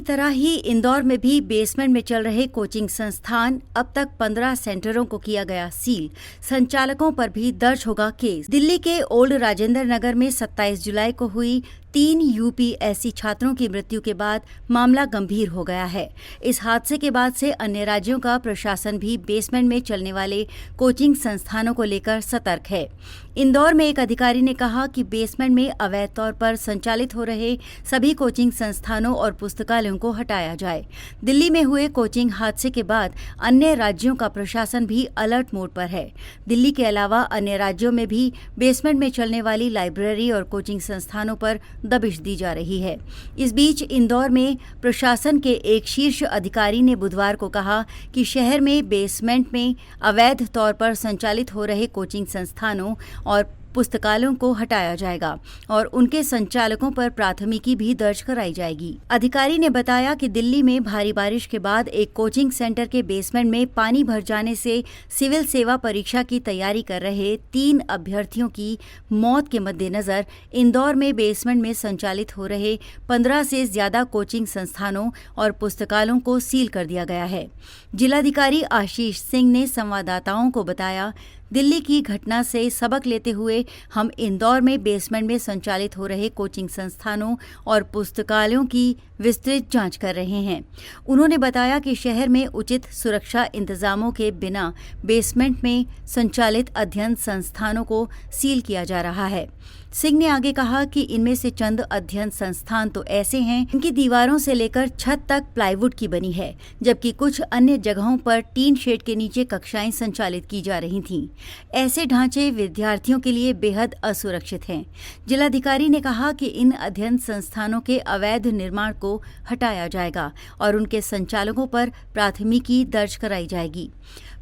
तरह ही इंदौर में भी बेसमेंट में चल रहे कोचिंग संस्थान अब तक 15 सेंटरों को किया गया सील। संचालकों पर भी दर्ज होगा केस। दिल्ली के ओल्ड राजेंद्र नगर में 27 जुलाई को हुई 3 यूपीएससी छात्रों की मृत्यु के बाद मामला गंभीर हो गया है। इस हादसे के बाद से अन्य राज्यों का प्रशासन भी बेसमेंट में चलने वाले कोचिंग संस्थानों को लेकर सतर्क है। इंदौर में एक अधिकारी ने कहा कि बेसमेंट में अवैध तौर पर संचालित हो रहे सभी कोचिंग संस्थानों और पुस्तकालयों को हटाया जाए। दिल्ली में हुए कोचिंग हादसे के बाद अन्य राज्यों का प्रशासन भी अलर्ट मोड पर है। दिल्ली के अलावा अन्य राज्यों में भी बेसमेंट में चलने वाली लाइब्रेरी और कोचिंग संस्थानों पर दबिश दी जा रही है। इस बीच इंदौर में प्रशासन के एक शीर्ष अधिकारी ने बुधवार को कहा कि शहर में बेसमेंट में अवैध तौर पर संचालित हो रहे कोचिंग संस्थानों और पुस्तकालयों को हटाया जाएगा और उनके संचालकों पर प्राथमिकी भी दर्ज कराई जाएगी। अधिकारी ने बताया कि दिल्ली में भारी बारिश के बाद एक कोचिंग सेंटर के बेसमेंट में पानी भर जाने से सिविल सेवा परीक्षा की तैयारी कर रहे 3 अभ्यर्थियों की मौत के मद्देनजर इंदौर में बेसमेंट में संचालित हो रहे 15 से ज्यादा कोचिंग संस्थानों और पुस्तकालयों को सील कर दिया गया है। जिलाधिकारी आशीष सिंह ने संवाददाताओं को बताया, दिल्ली की घटना से सबक लेते हुए हम इंदौर में बेसमेंट में संचालित हो रहे कोचिंग संस्थानों और पुस्तकालयों की विस्तृत जांच कर रहे हैं। उन्होंने बताया कि शहर में उचित सुरक्षा इंतजामों के बिना बेसमेंट में संचालित अध्ययन संस्थानों को सील किया जा रहा है। सिंह ने आगे कहा कि इनमें से चंद अध्ययन संस्थान तो ऐसे हैं इनकी दीवारों से लेकर छत तक प्लाईवुड की बनी है, जबकि कुछ अन्य जगहों पर टीन शेड के नीचे कक्षाएं संचालित की जा रही थीं। ऐसे ढांचे विद्यार्थियों के लिए बेहद असुरक्षित हैं। जिलाधिकारी ने कहा कि इन अध्ययन संस्थानों के अवैध निर्माण को हटाया जाएगा और उनके संचालकों पर प्राथमिकी दर्ज कराई जाएगी।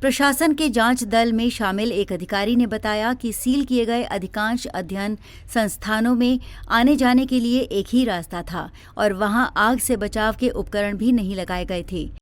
प्रशासन के जांच दल में शामिल एक अधिकारी ने बताया कि सील किए गए अधिकांश अध्ययन संस्थानों में आने जाने के लिए एक ही रास्ता था और वहां आग से बचाव के उपकरण भी नहीं लगाए गए थे।